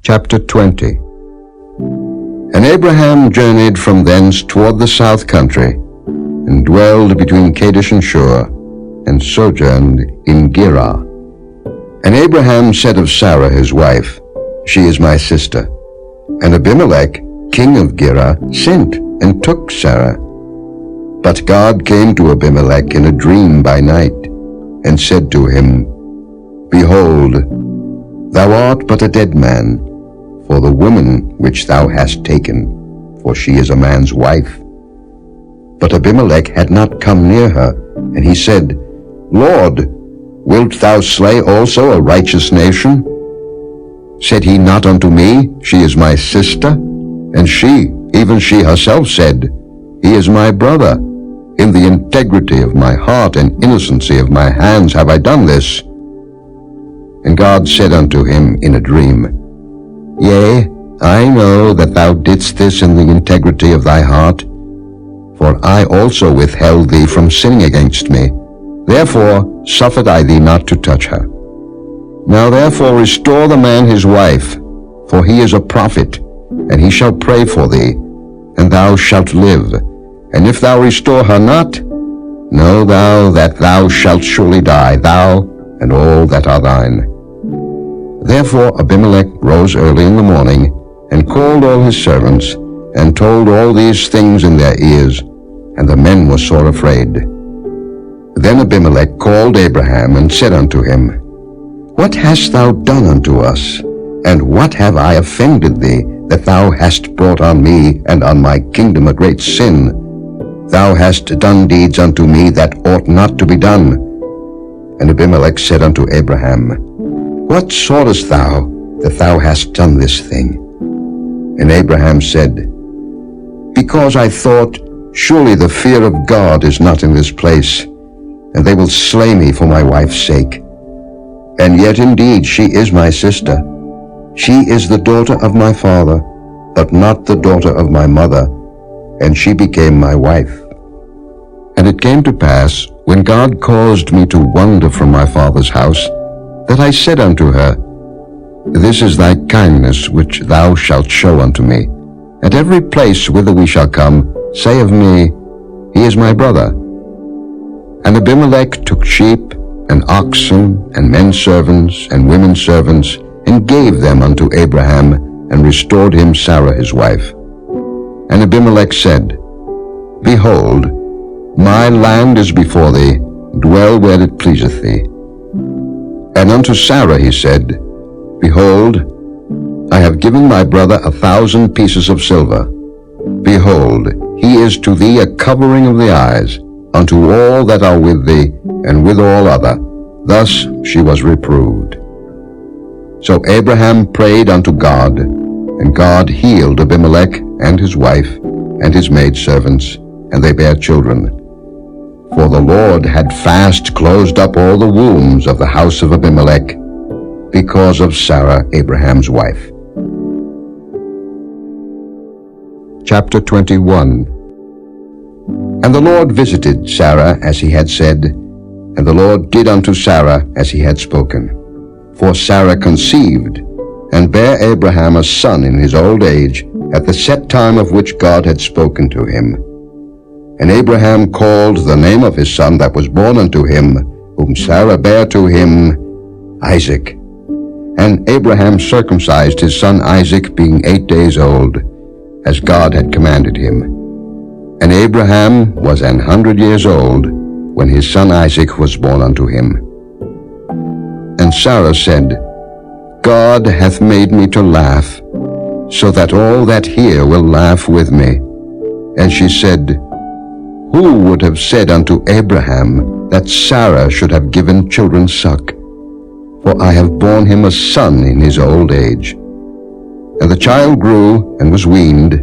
Chapter 20. And Abraham journeyed from thence toward the south country, and dwelled between Kadesh and Shur, and sojourned in Gerar. And Abraham said of Sarah his wife, She is my sister. And Abimelech, king of Gerar, sent and took Sarah. But God came to Abimelech in a dream by night, and said to him, Behold, thou art but a dead man, for the woman which thou hast taken, for she is a man's wife. But Abimelech had not come near her, and he said, Lord, wilt thou slay also a righteous nation? Said he not unto me, She is my sister? And she, even she herself said, He is my brother. In the integrity of my heart and innocency of my hands have I done this. And God said unto him in a dream, Yea, I know that thou didst this in the integrity of thy heart, for I also withheld thee from sinning against me. Therefore suffered I thee not to touch her. Now therefore restore the man his wife, for he is a prophet, and he shall pray for thee, and thou shalt live. And if thou restore her not, know thou that thou shalt surely die, thou and all that are thine. Therefore Abimelech rose early in the morning, and called all his servants, and told all these things in their ears, and the men were sore afraid. Then Abimelech called Abraham, and said unto him, What hast thou done unto us? And what have I offended thee, that thou hast brought on me and on my kingdom a great sin? Thou hast done deeds unto me that ought not to be done. And Abimelech said unto Abraham, What sawest thou that thou hast done this thing? And Abraham said, Because I thought, Surely the fear of God is not in this place, and they will slay me for my wife's sake. And yet indeed she is my sister. She is the daughter of my father, but not the daughter of my mother, and she became my wife. And it came to pass, when God caused me to wander from my father's house, that I said unto her, This is thy kindness which thou shalt show unto me. At every place whither we shall come, say of me, He is my brother. And Abimelech took sheep, and oxen, and men servants, and women servants, and gave them unto Abraham, and restored him Sarah his wife. And Abimelech said, Behold, my land is before thee, dwell where it pleaseth thee. And unto Sarah he said, Behold, I have given my brother 1,000 pieces of silver. Behold, he is to thee a covering of the eyes, unto all that are with thee, and with all other. Thus she was reproved. So Abraham prayed unto God, and God healed Abimelech and his wife, and his maidservants, and they bare children. For the Lord had fast closed up all the wombs of the house of Abimelech, because of Sarah Abraham's wife. Chapter 21. And the Lord visited Sarah as he had said, and the Lord did unto Sarah as he had spoken. For Sarah conceived, and bare Abraham a son in his old age, at the set time of which God had spoken to him. And Abraham called the name of his son that was born unto him, whom Sarah bare to him, Isaac. And Abraham circumcised his son Isaac, being 8 days old, as God had commanded him. And Abraham was 100 years old, when his son Isaac was born unto him. And Sarah said, God hath made me to laugh, so that all that hear will laugh with me. And she said, Who would have said unto Abraham that Sarah should have given children suck? For I have borne him a son in his old age. And the child grew and was weaned,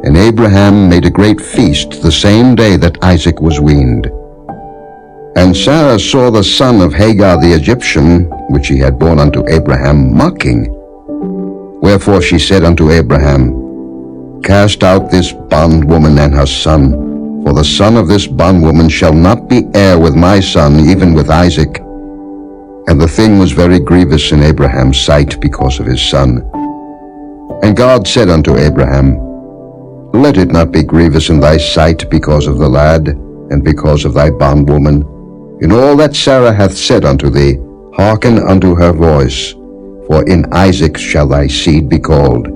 and Abraham made a great feast the same day that Isaac was weaned. And Sarah saw the son of Hagar the Egyptian, which he had borne unto Abraham, mocking. Wherefore she said unto Abraham, Cast out this bondwoman and her son, for the son of this bondwoman shall not be heir with my son, even with Isaac. And the thing was very grievous in Abraham's sight because of his son. And God said unto Abraham, Let it not be grievous in thy sight because of the lad, and because of thy bondwoman. In all that Sarah hath said unto thee, hearken unto her voice, for in Isaac shall thy seed be called.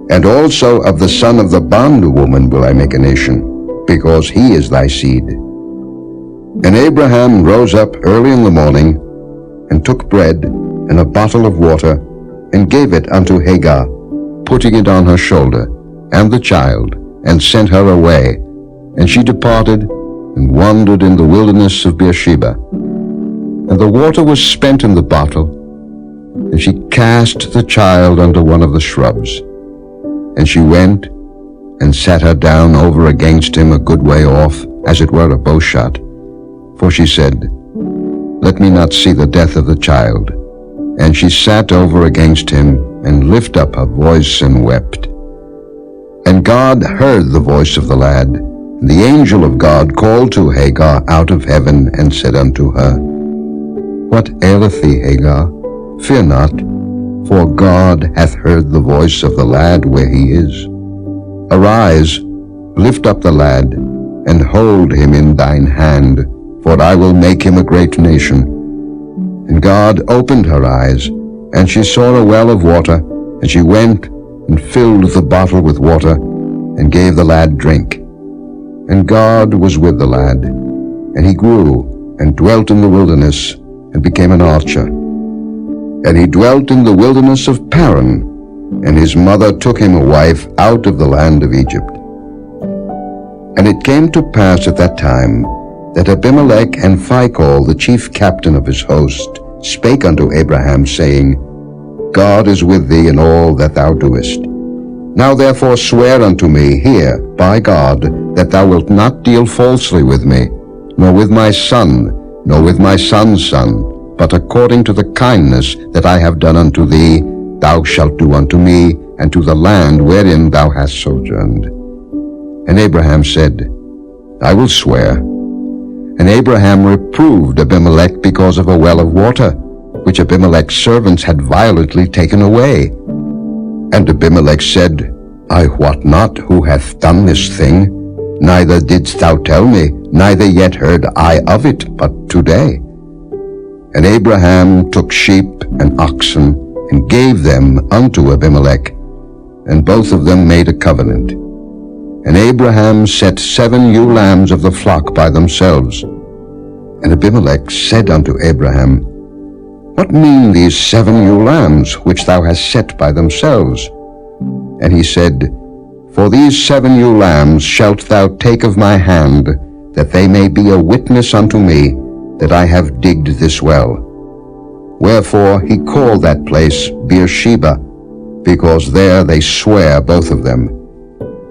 And also of the son of the bondwoman will I make a nation, because he is thy seed. And Abraham rose up early in the morning, and took bread and a bottle of water, and gave it unto Hagar, putting it on her shoulder, and the child, and sent her away. And she departed, and wandered in the wilderness of Beersheba. And the water was spent in the bottle, and she cast the child under one of the shrubs. And she went, and sat her down over against him a good way off, as it were a bowshot. For she said, Let me not see the death of the child. And she sat over against him, and lifted up her voice, and wept. And God heard the voice of the lad. And the angel of God called to Hagar out of heaven, and said unto her, What aileth thee, Hagar? Fear not, for God hath heard the voice of the lad where he is. Arise, lift up the lad, and hold him in thine hand, for I will make him a great nation. And God opened her eyes, and she saw a well of water, and she went and filled the bottle with water, and gave the lad drink. And God was with the lad, and he grew, and dwelt in the wilderness, and became an archer. And he dwelt in the wilderness of Paran, and his mother took him a wife out of the land of Egypt. And it came to pass at that time, that Abimelech and Phicol, the chief captain of his host, spake unto Abraham, saying, God is with thee in all that thou doest. Now therefore swear unto me here by God, that thou wilt not deal falsely with me, nor with my son, nor with my son's son, but according to the kindness that I have done unto thee, thou shalt do unto me, and to the land wherein thou hast sojourned. And Abraham said, I will swear. And Abraham reproved Abimelech because of a well of water, which Abimelech's servants had violently taken away. And Abimelech said, I wot not who hath done this thing, neither didst thou tell me, neither yet heard I of it, but today. And Abraham took sheep and oxen, and gave them unto Abimelech, and both of them made a covenant. And Abraham set 7 ewe lambs of the flock by themselves. And Abimelech said unto Abraham, What mean these 7 ewe lambs which thou hast set by themselves? And he said, For these 7 ewe lambs shalt thou take of my hand, that they may be a witness unto me, that I have digged this well. Wherefore he called that place Beersheba, because there they swear both of them.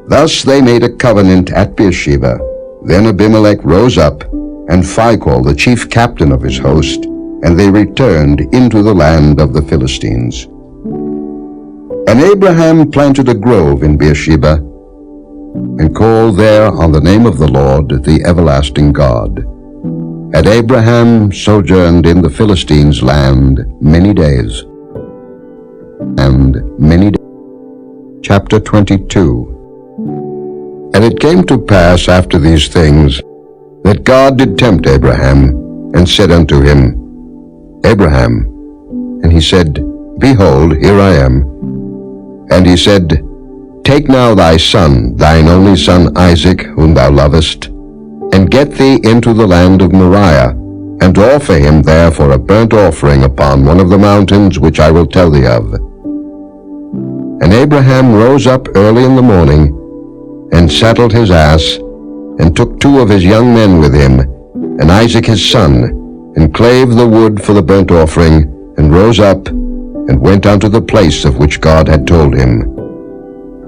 Thus they made a covenant at Beersheba. Then Abimelech rose up, and Phicol, the chief captain of his host, and they returned into the land of the Philistines. And Abraham planted a grove in Beersheba, and called there on the name of the Lord, the everlasting God. And Abraham sojourned in the Philistines' land many days. Chapter 22. And it came to pass after these things, that God did tempt Abraham, and said unto him, Abraham. And he said, Behold, here I am. And he said, Take now thy son, thine only son Isaac, whom thou lovest, and get thee into the land of Moriah, and offer him there for a burnt offering upon one of the mountains which I will tell thee of. And Abraham rose up early in the morning, and saddled his ass, and took 2 of his young men with him, and Isaac his son, and clave the wood for the burnt offering, and rose up, and went unto the place of which God had told him.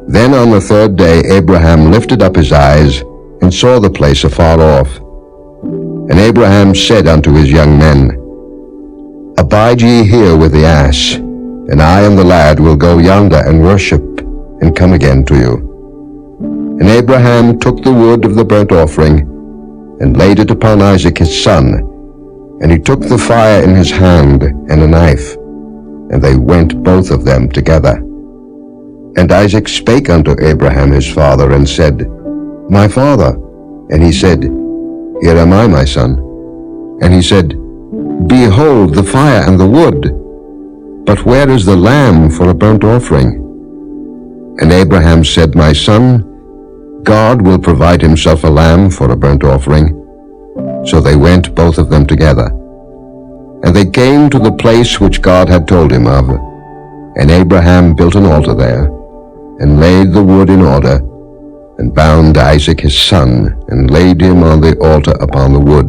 Then on the 3rd day Abraham lifted up his eyes, and saw the place afar off. And Abraham said unto his young men, Abide ye here with the ass, and I and the lad will go yonder and worship, and come again to you. And Abraham took the wood of the burnt offering, and laid it upon Isaac his son, and he took the fire in his hand and a knife, and they went both of them together. And Isaac spake unto Abraham his father, and said, My father. And he said, Here am I, my son. And he said, Behold the fire and the wood, but where is the lamb for a burnt offering? And Abraham said, My son, God will provide himself a lamb for a burnt offering. So they went both of them together. And they came to the place which God had told him of. And Abraham built an altar there, and laid the wood in order, and bound Isaac his son, and laid him on the altar upon the wood.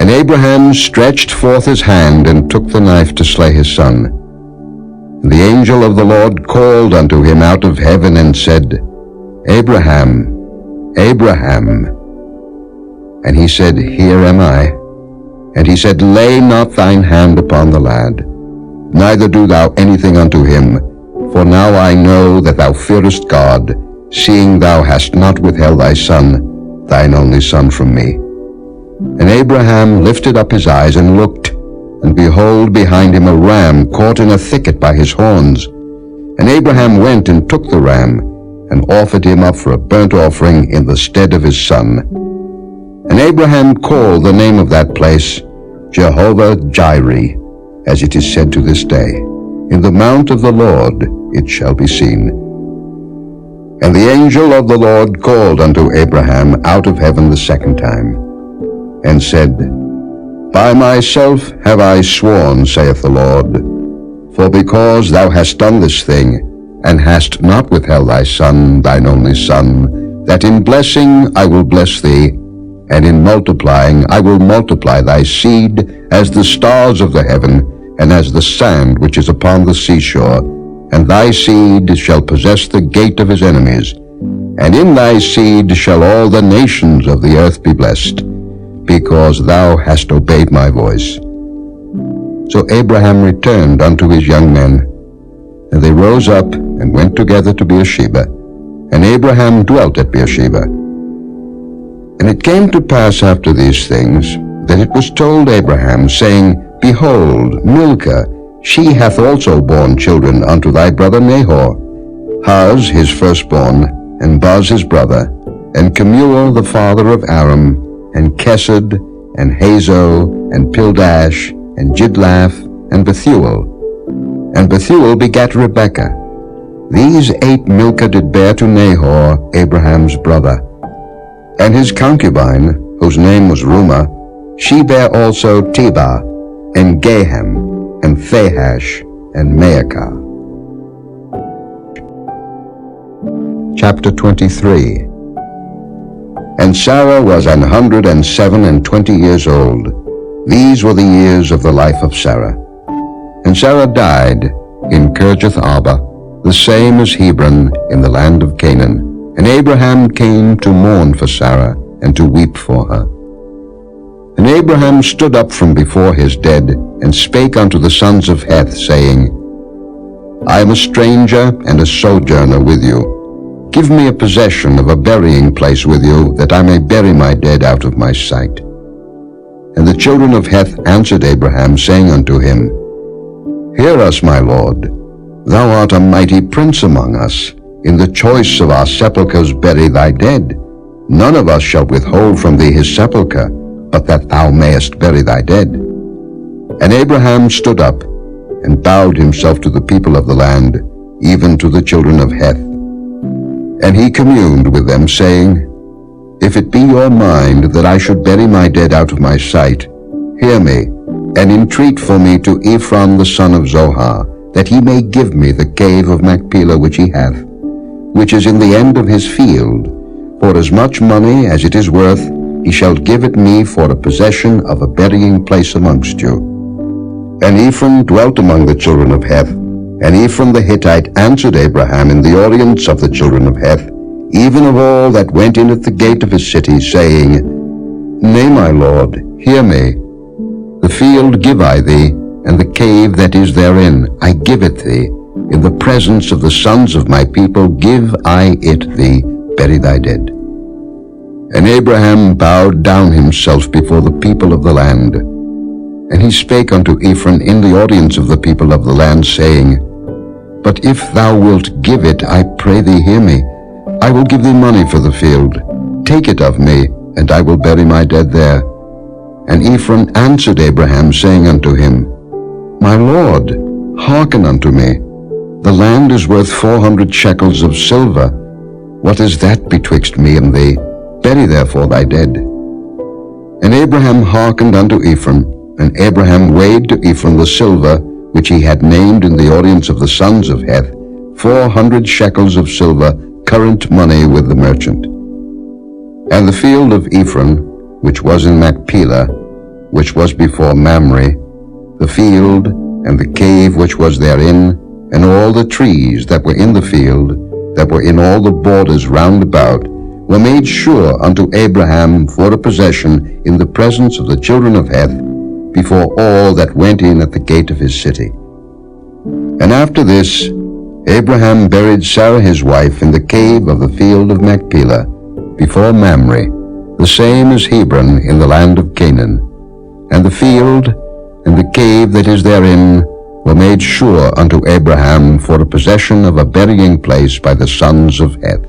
And Abraham stretched forth his hand, and took the knife to slay his son. And the angel of the Lord called unto him out of heaven, and said, Abraham, Abraham. And he said, Here am I. And he said, Lay not thine hand upon the lad, neither do thou anything unto him, for now I know that thou fearest God, seeing thou hast not withheld thy son, thine only son, from me. And Abraham lifted up his eyes and looked, and behold, behind him a ram caught in a thicket by his horns. And Abraham went and took the ram, and offered him up for a burnt offering in the stead of his son. And Abraham called the name of that place Jehovah-Jireh, as it is said to this day, In the mount of the Lord it shall be seen. And the angel of the Lord called unto Abraham out of heaven the second time, and said, By myself have I sworn, saith the Lord, for because thou hast done this thing, and hast not withheld thy son, thine only son, that in blessing I will bless thee, and in multiplying I will multiply thy seed as the stars of the heaven, and as the sand which is upon the seashore. And thy seed shall possess the gate of his enemies. And in thy seed shall all the nations of the earth be blessed, because thou hast obeyed my voice. So Abraham returned unto his young men, and they rose up and went together to Beersheba. And Abraham dwelt at Beersheba. And it came to pass after these things, that it was told Abraham, saying, Behold, Milcah, she hath also borne children unto thy brother Nahor, Huz his firstborn, and Buz his brother, and Kemuel the father of Aram, and Kesed, and Hazo, and Pildash, and Jidlaph, and Bethuel. And Bethuel begat Rebekah. These 8 Milcah did bear to Nahor, Abraham's brother. And his concubine, whose name was Reumah, she bare also Tebah, and Gaham, and Thahash, and Maacah. Chapter 23. And Sarah was 127 years old. These were the years of the life of Sarah. And Sarah died in Kirjath Arba, the same as Hebron in the land of Canaan. And Abraham came to mourn for Sarah, and to weep for her. And Abraham stood up from before his dead, and spake unto the sons of Heth, saying, I am a stranger and a sojourner with you. Give me a possession of a burying place with you, that I may bury my dead out of my sight. And the children of Heth answered Abraham, saying unto him, Hear us, my lord. Thou art a mighty prince among us. In the choice of our sepulchres bury thy dead. None of us shall withhold from thee his sepulchre, but that thou mayest bury thy dead. And Abraham stood up, and bowed himself to the people of the land, even to the children of Heth. And he communed with them, saying, If it be your mind that I should bury my dead out of my sight, hear me, and entreat for me to Ephron the son of Zohar, that he may give me the cave of Machpelah which he hath, which is in the end of his field. For as much money as it is worth, he shall give it me for a possession of a burying place amongst you. And Ephron dwelt among the children of Heth. And Ephron the Hittite answered Abraham in the audience of the children of Heth, even of all that went in at the gate of his city, saying, Nay, my lord, hear me. The field give I thee, and the cave that is therein, I give it thee. In the presence of the sons of my people give I it thee, bury thy dead. And Abraham bowed down himself before the people of the land. And he spake unto Ephron in the audience of the people of the land, saying, But if thou wilt give it, I pray thee hear me. I will give thee money for the field. Take it of me, and I will bury my dead there. And Ephron answered Abraham, saying unto him, My Lord, hearken unto me. The land is worth 400 shekels of silver. What is that betwixt me and thee? Bury therefore thy dead. And Abraham hearkened unto Ephron, and Abraham weighed to Ephron the silver, which he had named in the audience of the sons of Heth, 400 shekels of silver, current money with the merchant. And the field of Ephron, which was in Machpelah, which was before Mamre, the field, and the cave which was therein, and all the trees that were in the field, that were in all the borders round about, were made sure unto Abraham for a possession in the presence of the children of Heth, before all that went in at the gate of his city. And after this, Abraham buried Sarah his wife in the cave of the field of Machpelah, before Mamre, the same as Hebron in the land of Canaan. And the field and the cave that is therein were made sure unto Abraham for a possession of a burying place by the sons of Heth.